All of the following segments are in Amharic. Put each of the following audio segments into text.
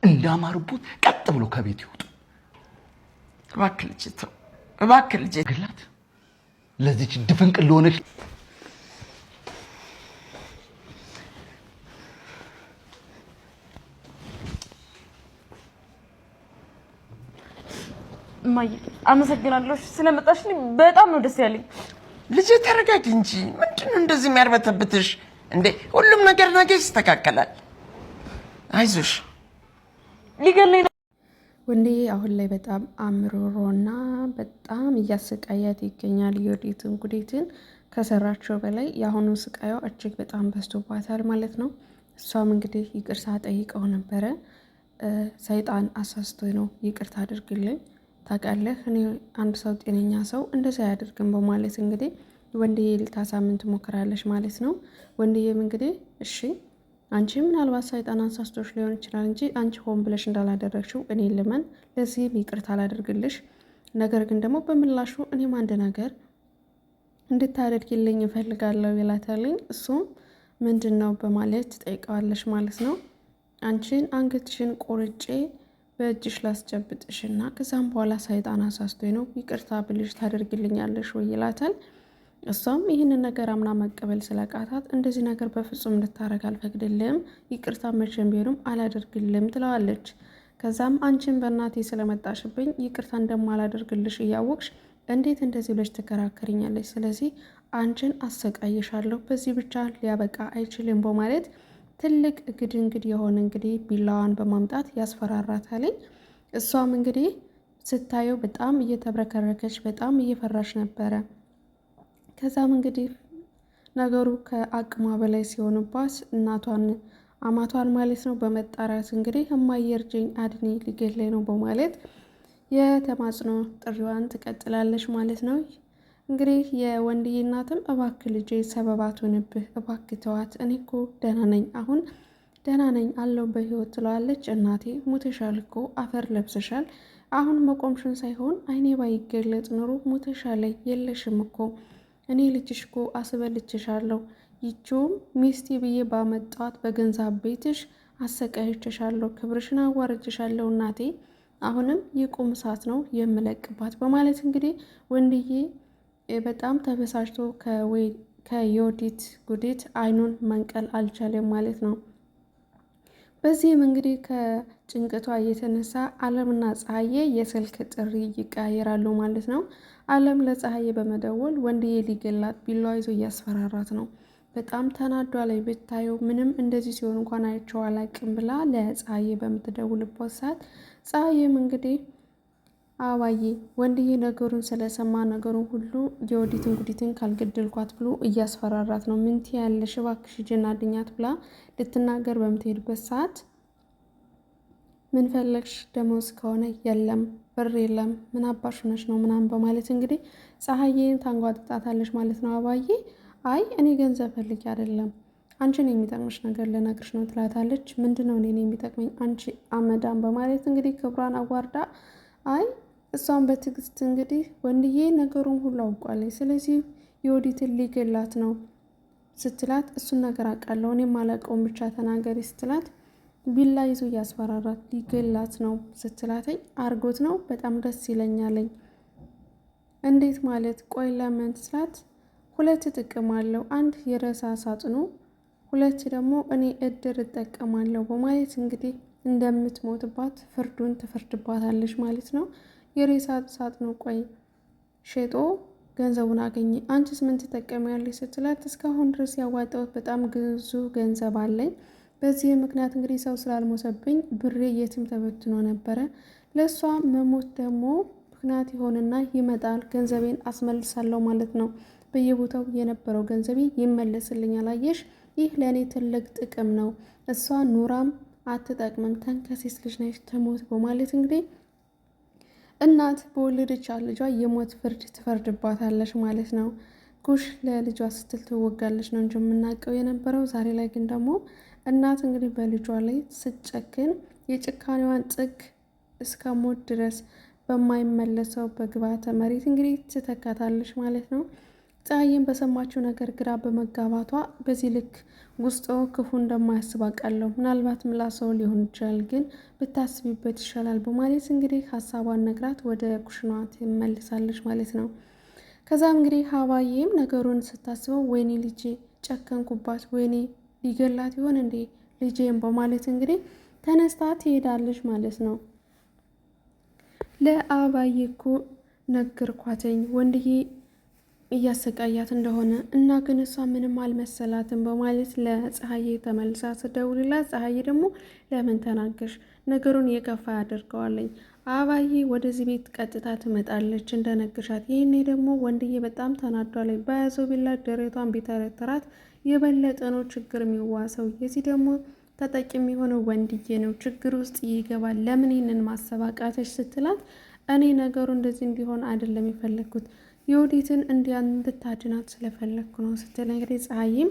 እንዳማሩበት ቀጥ ብሎ ከቤት ይወጡ። እባክህ ልጅ ግላት ለዚች ድፍንቅል ሆነሽ ማይ አመሰግናለሁ ስለመጣሽልኝ በጣም ነው ደስ ያለኝ። ልጅ ተረጋጊ እንጂ ምንድነው እንደዚህ የሚያርበተብትሽ እንዴ? ሁሉም ነገር ነገ ይስተካከላል። አይዞሽ። ሊገለኝ ነው ወንዴ አሁን ላይ በጣም አምሮሮና በጣም እያሰቃያት ይገኛል። ዮዲትን ጉዲትን ከሰራቸው በላይ የአሁኑ ስቃዩ እጅግ በጣም በዝቶባታል ማለት ነው። እሷም እንግዲህ ይቅርታ ጠይቀው ነበረ። ሰይጣን አሳስቶኝ ነው ይቅርታ አድርግልኝ፣ ታውቃለህ እኔ አንድ ሰው ጤነኛ ሰው እንደዛ ያደርግም በማለት እንግዲህ ወንድዬ ልታሳምን ትሞክራለች ማለት ነው። ወንድዬም እንግዲህ እሺ አንቺ ምናልባት ሰይጣን አሳስቶሽ ሊሆን ይችላል እንጂ አንቺ ሆን ብለሽ እንዳላደረግሽው እኔ ልመን፣ ለዚህም ይቅርታ አላደርግልሽ። ነገር ግን ደግሞ በምላሹ እኔም አንድ ነገር እንድታደርጊልኝ እፈልጋለሁ ይላታልኝ። እሱም ምንድን ነው በማለት ትጠይቀዋለሽ ማለት ነው። አንቺን አንገትሽን ቆርጬ በእጅሽ ላስጨብጥሽና ከዛም በኋላ ሰይጣን አሳስቶኝ ነው ይቅርታ ብልሽ ታደርጊልኛለሽ ወይ ይላታል። እሷም ይህንን ነገር አምና መቀበል ስለቃታት እንደዚህ ነገር በፍጹም እንድታረግ አልፈቅድልም፣ ይቅርታ መቼም ቢሆንም አላደርግልም ትለዋለች። ከዛም አንቺን በእናቴ ስለመጣሽብኝ ይቅርታ እንደማላደርግልሽ እያወቅሽ እንዴት እንደዚህ ብለሽ ትከራከሪኛለች? ስለዚህ አንቺን አሰቃይሻለሁ፣ በዚህ ብቻ ሊያበቃ አይችልም በማለት ትልቅ ግድንግድ የሆነ እንግዲህ ቢላዋን በማምጣት ያስፈራራታለኝ። እሷም እንግዲህ ስታየው በጣም እየተብረከረከች በጣም እየፈራች ነበረ። ከዛም እንግዲህ ነገሩ ከአቅሟ በላይ ሲሆንባት አማቷን ማለት ነው በመጣራት እንግዲህ እማዬ እርጅኝ አድኔ ሊገለኝ ነው በማለት የተማጽኖ ጥሪዋን ትቀጥላለች ማለት ነው። እንግዲህ የወንድዬ እናትም እባክህ ልጄ ሰበብ አትሁንብህ፣ እባክህ ተዋት፣ እኔ እኮ ደህና ነኝ፣ አሁን ደህና ነኝ አለው በህይወት ትለዋለች። እናቴ ሞተሻል እኮ አፈር ለብሰሻል፣ አሁን መቆምሽን ሳይሆን አይኔ ባይገለጥ ኖሮ ሞተሻል ላይ የለሽም እኮ እኔ ልጅሽ እኮ አስበልችሻለሁ፣ ይቺውም ሚስቴ ብዬ ባመጣት በገንዘብ ቤትሽ አሰቃይችሻለሁ፣ ክብርሽን አዋርጅሻለሁ እናቴ፣ አሁንም የቁም እሳት ነው የምለቅባት በማለት እንግዲህ ወንድዬ በጣም ተበሳጭቶ ከዮዲት ጉዲት አይኑን መንቀል አልቻለም ማለት ነው። በዚህም እንግዲህ ከጭንቀቷ የተነሳ አለምና ፀሐዬ የስልክ ጥሪ ይቀያየራሉ ማለት ነው። አለም ለፀሐዬ በመደወል ወንድዬ ሊገላት ቢላዋ ይዞ እያስፈራራት ነው። በጣም ተናዷ ላይ ብታየው ምንም እንደዚህ ሲሆን እንኳን አይቼው አላቅም ብላ ለፀሐዬ በምትደውልበት ሰዓት ፀሐዬም እንግዲህ አባዬ ወንድዬ ነገሩን ስለሰማ ነገሩን ሁሉ የወዲትን ጉዲትን ካልገደልኳት ብሎ እያስፈራራት ነው፣ ምን ትያለሽ እባክሽ ሂጂና አድኛት ብላ ልትናገር በምትሄድበት ሰዓት ምን ፈለግሽ ደሞዝ ከሆነ የለም ብር የለም ምን አባሽ ሆነሽ ነው ምናምን በማለት እንግዲህ ፀሐዬን ታንጓጥጣታለች ማለት ነው። አባዬ አይ እኔ ገንዘብ ፈልጌ አይደለም አንቺን የሚጠቅምሽ ነገር ልነግርሽ ነው ትላታለች። ምንድነው እኔን የሚጠቅመኝ አንቺ አመዳም በማለት እንግዲህ ክብሯን አዋርዳ አይ እሷን በትዕግስት እንግዲህ ወንድዬ ነገሩን ሁሉ አውቋለች፣ ስለዚህ የወዲትን ሊገላት ነው ስትላት እሱን ነገር አውቃለሁ እኔም አላውቀውም ብቻ ተናገሪ ስትላት ቢላ ይዞ እያስፈራራት ሊገላት ነው ስትላተኝ አርጎት ነው በጣም ደስ ይለኛለኝ። እንዴት ማለት ቆይ ለምን ስላት ሁለት ጥቅም አለው፣ አንድ የረሳ ሳጥኑ፣ ሁለት ደግሞ እኔ እድር እጠቀማለሁ በማለት እንግዲህ እንደምትሞትባት ፍርዱን ትፈርድባታለች ማለት ነው። የሬሳ ሳጥኑ ቆይ ሸጦ ገንዘቡን አገኘ፣ አንቺስ ምን ትጠቀሚያለሽ ስትላት እስካሁን ድረስ ያዋጣሁት በጣም ብዙ ገንዘብ አለኝ፣ በዚህ ምክንያት እንግዲህ ሰው ስላልሞሰብኝ ብሬ የትም ተበትኖ ነበረ፣ ለእሷ መሞት ደግሞ ምክንያት ይሆንና ይመጣል፣ ገንዘቤን አስመልሳለሁ ማለት ነው፣ በየቦታው የነበረው ገንዘቤ ይመለስልኛል፣ አየሽ ይህ ለእኔ ትልቅ ጥቅም ነው፣ እሷ ኑራም አትጠቅምም፣ ተንከሴስ ልጅ ነች ትሞት በማለት እንግዲህ እናት በወለደቻት ልጇ የሞት ፍርድ ትፈርድባታለች ማለት ነው። ጉሽ ለልጇ ስትል ትወጋለች ነው እንጂ የምናውቀው የነበረው። ዛሬ ላይ ግን ደግሞ እናት እንግዲህ በልጇ ላይ ስትጨክን የጭካኔዋን ጥግ እስከ ሞት ድረስ በማይመለሰው በግብዓተ መሬት እንግዲህ ትተካታለች ማለት ነው። ፀሐይም በሰማችው ነገር ግራ በመጋባቷ በዚህ ልክ ውስጦ ክፉ እንደማያስብ አውቃለሁ፣ ምናልባት ምላሰው ሊሆን ይችላል፣ ግን ብታስቢበት ይሻላል በማለት እንግዲህ ሀሳቧን ነግራት ወደ ኩሽኗ ትመልሳለች ማለት ነው። ከዛም እንግዲህ ሀባዬም ነገሩን ስታስበው ወይኔ ልጄ ጨከንኩባት፣ ወይኔ ሊገላት ይሆን እንዴ ልጄም በማለት እንግዲህ ተነስታ ትሄዳለች ማለት ነው። ለአባዬ እኮ ነገርኳተኝ ወንድዬ እያሰቃያት እንደሆነ እና ግን እሷ ምንም አልመሰላትም በማለት ለፀሐዬ ተመልሳ ስደውልላት፣ ፀሐዬ ደግሞ ለምን ተናገርሽ? ነገሩን የከፋ ያደርገዋለኝ። አባዬ ወደዚህ ቤት ቀጥታ ትመጣለች እንደነገርሻት። ይህኔ ደግሞ ወንድዬ በጣም ተናዷለኝ። በያዘው ቢላ ደረቷን ቢተረተራት የበለጠ ነው ችግር የሚዋሰው። የዚህ ደግሞ ተጠቂ የሚሆነው ወንድዬ ነው። ችግር ውስጥ ይገባል። ለምን ይህንን ማሰባቃተች ስትላት፣ እኔ ነገሩ እንደዚህ እንዲሆን አይደለም የፈለግኩት የወዲትን እንድታድናት ስለፈለግኩ ነው ስትል እንግዲህ ፀሐይም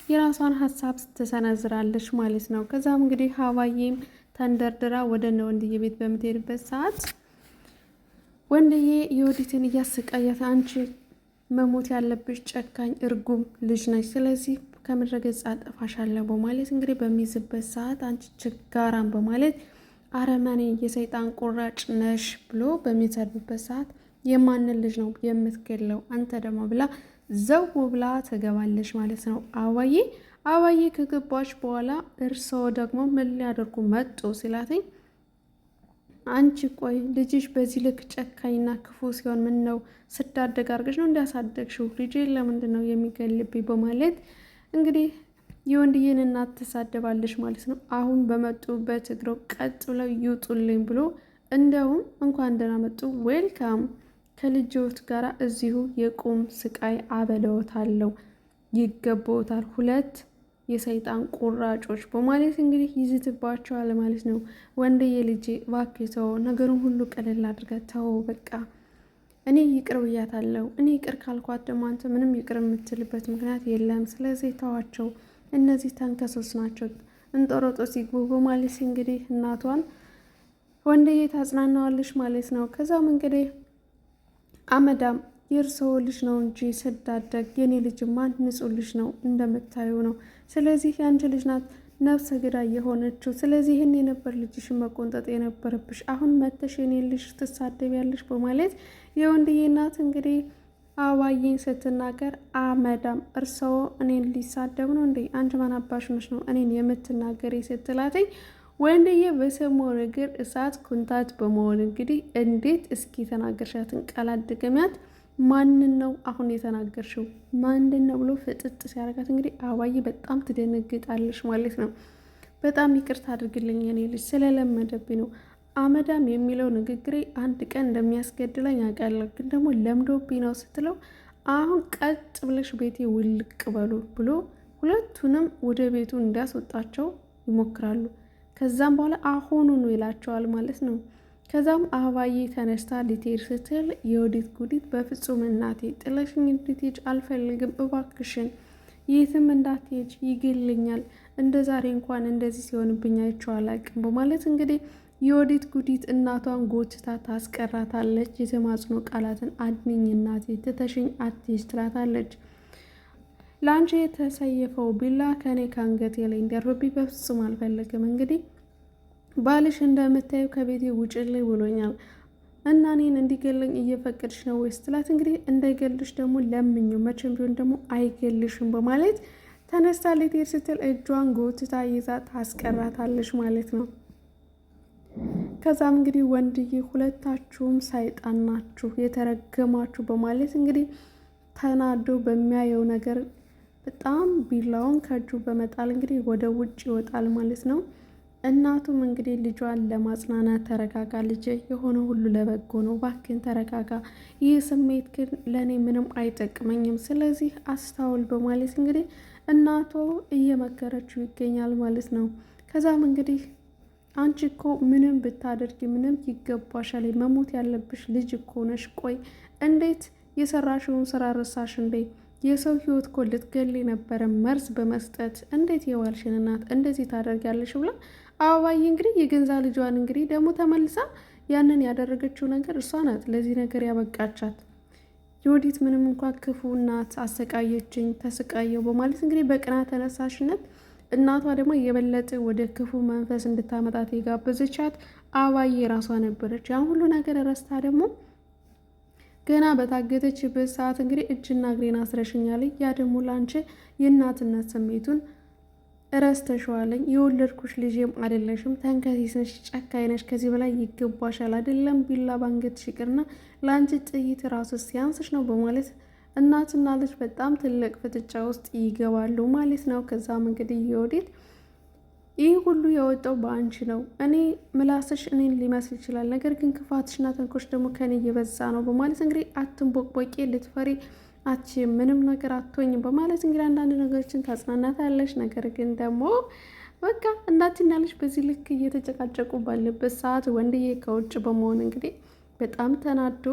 የራሷን ሀሳብ ትሰነዝራለች ማለት ነው። ከዛም እንግዲህ ሀባዬም ተንደርድራ ወደ እነ ወንድዬ ቤት በምትሄድበት ሰዓት ወንድዬ የወዲትን እያሰቃያት፣ አንቺ መሞት ያለብሽ ጨካኝ እርጉም ልጅ ነች፣ ስለዚህ ከምድረ ገጽ አጠፋሻለሁ በማለት እንግዲህ በሚይዝበት ሰዓት አንቺ ችጋራም በማለት አረመኔ የሰይጣን ቁራጭ ነሽ ብሎ በሚሰርብበት ሰዓት የማንን ልጅ ነው የምትገለው አንተ ደግሞ ብላ ዘው ብላ ትገባለች ማለት ነው። አባዬ ከገባች በኋላ እርስዎ ደግሞ ምን ሊያደርጉ መጡ ሲላትኝ፣ አንቺ ቆይ ልጅሽ በዚህ ልክ ጨካኝና ክፉ ሲሆን ምን ነው ስዳደግ አድርገሽ ነው እንዲያሳደግሽው ልጅ ለምንድን ነው የሚገልብኝ በማለት እንግዲህ የወንድዬን እናት ትሳደባለች ማለት ነው። አሁን በመጡበት እግረው ቀጥ ብለው ይውጡልኝ ብሎ እንደውም እንኳን ደህና መጡ ዌልካም ከልጆት ጋር እዚሁ የቁም ስቃይ አበለውታለሁ፣ ይገባውታል ሁለት የሰይጣን ቁራጮች በማለት እንግዲህ ይዝትባቸዋል ማለት ነው። ወንድዬ ልጄ እባክህ ተው፣ ነገሩን ሁሉ ቀለል አድርገህ ተው፣ በቃ እኔ ይቅር ብያታለሁ። እኔ ይቅር ካልኳት ደግሞ አንተ ምንም ይቅር የምትልበት ምክንያት የለም። ስለዚህ ተዋቸው፣ እነዚህ ተንከሶች ናቸው፣ እንጦሮጦስ ይግቡ በማለት እንግዲህ እናቷን ወንድዬ ታጽናናዋለች ማለት ነው። ከዛም እንግዲህ አመዳም የእርስዎ ልጅ ነው እንጂ ስዳደግ የኔ ልጅማ ንጹህ ልጅ ነው እንደምታዩ ነው። ስለዚህ የአንቺ ልጅ ናት ነፍሰ ገዳይ የሆነችው። ስለዚህ ይህን የነበር ልጅሽን መቆንጠጥ የነበረብሽ፣ አሁን መተሽ የኔ ልጅ ትሳደቢያለሽ በማለት የወንድዬ እናት እንግዲህ አባዬን ስትናገር፣ አመዳም እርስዎ እኔን ሊሳደብ ነው እንዴ? አንቺ ማን አባሽ ነሽ ነው እኔን የምትናገሪ ስትላተኝ፣ ወንድዬ በሰማው ነገር እሳት ኩንታት በመሆን እንግዲህ እንዴት እስኪ የተናገርሻትን ቃላት ድገሚያት፣ ማንን ነው አሁን የተናገርሽው? ማንን ነው ብሎ ፍጥጥ ሲያደርጋት እንግዲህ አባዬ በጣም ትደነግጣለች ማለት ነው። በጣም ይቅርታ አድርግልኝ የኔ ልጅ ስለለመደብኝ ነው። አመዳም የሚለው ንግግሬ አንድ ቀን እንደሚያስገድለኝ አውቃለሁ፣ ግን ደግሞ ለምዶብኝ ነው ስትለው፣ አሁን ቀጥ ብለሽ ቤቴ ውልቅ በሉ ብሎ ሁለቱንም ወደ ቤቱ እንዲያስወጣቸው ይሞክራሉ። ከዛም በኋላ አሁኑኑ ይላቸዋል ማለት ነው። ከዛም አበባዬ ተነስታ ልትሄድ ስትል የወዲት ጉዲት በፍጹም እናቴ ጥለሽኝ እንድትሄጂ አልፈልግም፣ እባክሽን የትም እንዳትሄጂ ይግልኛል፣ እንደ ዛሬ እንኳን እንደዚህ ሲሆንብኝ አይቼው አላውቅም በማለት እንግዲህ የወዲት ጉዲት እናቷን ጎትታ ታስቀራታለች። የተማጽኖ ቃላትን አድንኝ እናቴ ትተሽኝ አትሄጂ ትላታለች። ለአንቺ የተሰየፈው ቢላ ከኔ ከአንገቴ ላይ እንዲያርፍብኝ በፍጹም አልፈለግም። እንግዲህ ባልሽ እንደምታየው ከቤቴ ውጭልኝ ብሎኛል እና እኔን እንዲገለኝ እየፈቀድሽ ነው ወይስ ትላት። እንግዲህ እንዳይገልሽ ደግሞ ለምኘው፣ መቼም ቢሆን ደግሞ አይገልሽም በማለት ተነስታ ልትሄድ ስትል እጇን ጎትታ ይዛ ታስቀራታለች ማለት ነው። ከዛም እንግዲህ ወንድዬ ሁለታችሁም ሰይጣን ናችሁ የተረገማችሁ በማለት እንግዲህ ተናዶ በሚያየው ነገር በጣም ቢላውን ከእጁ በመጣል እንግዲህ ወደ ውጭ ይወጣል ማለት ነው። እናቱም እንግዲህ ልጇን ለማጽናናት ተረጋጋ ልጄ፣ የሆነ ሁሉ ለበጎ ነው፣ እባክህን ተረጋጋ፣ ይህ ስሜት ግን ለእኔ ምንም አይጠቅመኝም፣ ስለዚህ አስታውል በማለት እንግዲህ እናቶ እየመከረችው ይገኛል ማለት ነው። ከዛም እንግዲህ አንቺ እኮ ምንም ብታደርጊ ምንም ይገባሻል፣ መሞት ያለብሽ ልጅ እኮ ነሽ፣ ቆይ እንዴት የሰራሽውን ስራ ረሳሽ እንዴ? የሰው ህይወት እኮ ልትገሊ ነበረ መርዝ በመስጠት እንዴት የዋልሽን እናት እንደዚህ ታደርጊያለሽ? ብላ አበባዬ እንግዲህ የገንዛ ልጇን እንግዲህ ደግሞ ተመልሳ ያንን ያደረገችው ነገር እሷ ናት ለዚህ ነገር ያበቃቻት። የወዲት ምንም እንኳን ክፉ እናት አሰቃየችኝ ተሰቃየው በማለት እንግዲህ በቅናት ተነሳሽነት እናቷ ደግሞ የበለጠ ወደ ክፉ መንፈስ እንድታመጣት የጋበዘቻት አባዬ ራሷ ነበረች። ያን ሁሉ ነገር ረስታ ደግሞ ገና በታገተችበት ሰዓት እንግዲህ እጅና እግሬን አስረሽኛለኝ፣ ያ ደግሞ ላንቺ የእናትነት ስሜቱን እረስተሸዋለኝ፣ የወለድኩሽ ልጄም አይደለሽም፣ ተንከሲስ ነሽ፣ ጨካኝ ነሽ፣ ከዚህ በላይ ይገባሻል፣ አይደለም ቢላ ባንገትሽ ይቅርና ለአንቺ ጥይት ራሱ ሲያንስሽ ነው በማለት እናትና ልጅ በጣም ትልቅ ፍጥጫ ውስጥ ይገባሉ ማለት ነው። ከዛም እንግዲህ የወዲት ይህ ሁሉ የወጣው በአንቺ ነው። እኔ ምላስሽ እኔን ሊመስል ይችላል፣ ነገር ግን ክፋትሽና ተንኮሽ ደግሞ ከኔ እየበዛ ነው በማለት እንግዲህ አትንቦቅቦቄ፣ ልትፈሪ አትችይም፣ ምንም ነገር አትሆኝም በማለት እንግዲህ አንዳንድ ነገሮችን ታጽናናታለች። ነገር ግን ደግሞ በቃ እናትና ልጅ በዚህ ልክ እየተጨቃጨቁ ባለበት ሰዓት ወንድዬ ከውጭ በመሆን እንግዲህ በጣም ተናዶ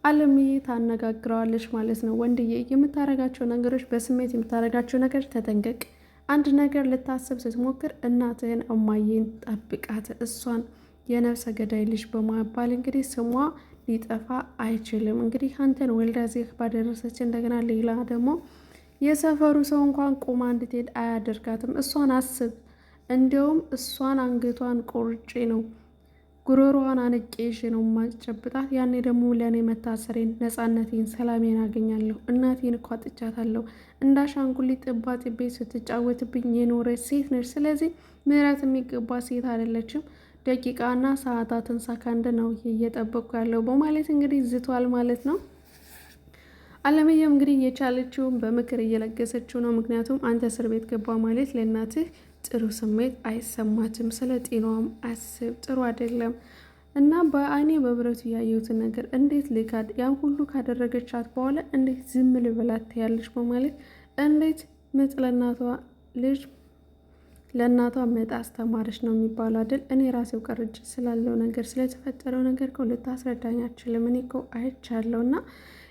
አለምዬ ታነጋግረዋለች ማለት ነው። ወንድዬ የምታረጋቸው ነገሮች፣ በስሜት የምታረጋቸው ነገር ተጠንቀቅ። አንድ ነገር ልታስብ ስትሞክር እናትህን እማዬን ጠብቃት፣ እሷን የነፍሰ ገዳይ ልጅ በማባል እንግዲህ ስሟ ሊጠፋ አይችልም። እንግዲህ አንተን ወልዳ እዚህ ባደረሰች እንደገና ሌላ ደግሞ የሰፈሩ ሰው እንኳን ቁማ እንድትሄድ አያደርጋትም። እሷን አስብ። እንዲያውም እሷን አንገቷን ቆርጬ ነው ጉሮሮዋን አንቄሽ ነው ማጨብጣት። ያኔ ደግሞ ለእኔ መታሰሬን፣ ነፃነቴን፣ ሰላሜን አገኛለሁ። እናቴን እኮ አጥቻታለሁ። እንዳሻንጉሊት ጥባ ጥቤ ስትጫወትብኝ የኖረች ሴት ነች። ስለዚህ ምህረት የሚገባ ሴት አይደለችም። ደቂቃና ሰዓታትን ሰከንድ ነው እየጠበቁ ያለው በማለት እንግዲህ ዝቷል ማለት ነው። አለምዬም እንግዲህ የቻለችውን በምክር እየለገሰችው ነው። ምክንያቱም አንተ እስር ቤት ገባ ማለት ለእናትህ ጥሩ ስሜት አይሰማትም፣ ስለ ጤናዋም አስብ፣ ጥሩ አይደለም እና በአይኔ በብረቱ ያየሁትን ነገር እንዴት ልካድ ያን ሁሉ ካደረገቻት በኋላ እንዴት ዝም ልበላት ያለች በማለት እንዴት ምጥ ለእናቷ ልጅ ለእናቷ ምጥ አስተማረች ነው የሚባለው አይደል? እኔ ራሴው ቀርጭ ስላለው ነገር ስለተፈጠረው ነገር እኮ ልታስረዳኝ አትችልም። እኔ እኮ አይቻለሁ እና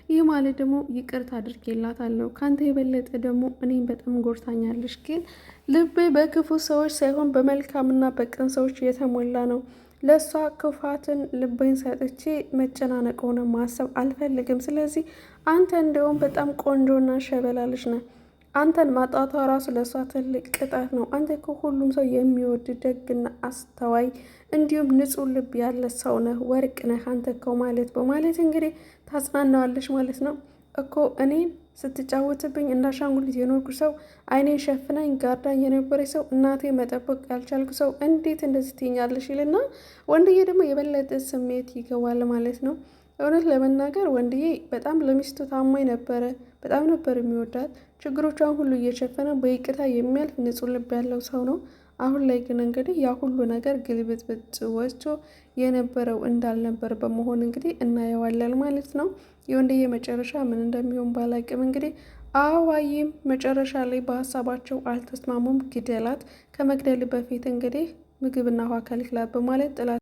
ይህ ማለት ደግሞ ይቅርታ አድርጌላታለሁ። ካንተ የበለጠ ደግሞ እኔም በጣም ጎርታኛለሽ። ግን ልቤ በክፉ ሰዎች ሳይሆን በመልካምና በቅን ሰዎች የተሞላ ነው። ለእሷ ክፋትን ልቤን ሰጥቼ መጨናነቅ ሆነ ማሰብ አልፈልግም። ስለዚህ አንተ እንደውም በጣም ቆንጆና ሸበላልሽ ነህ። አንተን ማጣቷ ራሱ ለእሷ ትልቅ ቅጣት ነው። አንተ እኮ ሁሉም ሰው የሚወድ ደግና አስተዋይ እንዲሁም ንጹሕ ልብ ያለ ሰው ነህ፣ ወርቅ ነህ አንተ እኮ ማለት በማለት እንግዲህ ታጽናናዋለች ማለት ነው። እኮ እኔን ስትጫወትብኝ እንዳሻንጉሊት የኖርኩ ሰው፣ አይኔን ሸፍናኝ ጋርዳኝ የነበረ ሰው፣ እናቴ መጠበቅ ያልቻልኩ ሰው እንዴት እንደዚህ ትይኛለሽ? ይልና ወንድዬ ደግሞ የበለጠ ስሜት ይገባል ማለት ነው። እውነት ለመናገር ወንድዬ በጣም ለሚስቱ ታማኝ ነበረ። በጣም ነበር የሚወዳት። ችግሮቿን ሁሉ እየሸፈነ በይቅርታ የሚያልፍ ንጹሕ ልብ ያለው ሰው ነው። አሁን ላይ ግን እንግዲህ ያ ሁሉ ነገር ግልብጥብጥ ወስቶ የነበረው እንዳልነበር በመሆን እንግዲህ እናየዋለን ማለት ነው። የወንድዬ መጨረሻ ምን እንደሚሆን ባላቅም እንግዲህ አባዬም መጨረሻ ላይ በሀሳባቸው አልተስማሙም። ግደላት፣ ከመግደል በፊት እንግዲህ ምግብና ውሃ ከልክላት በማለት ጥላት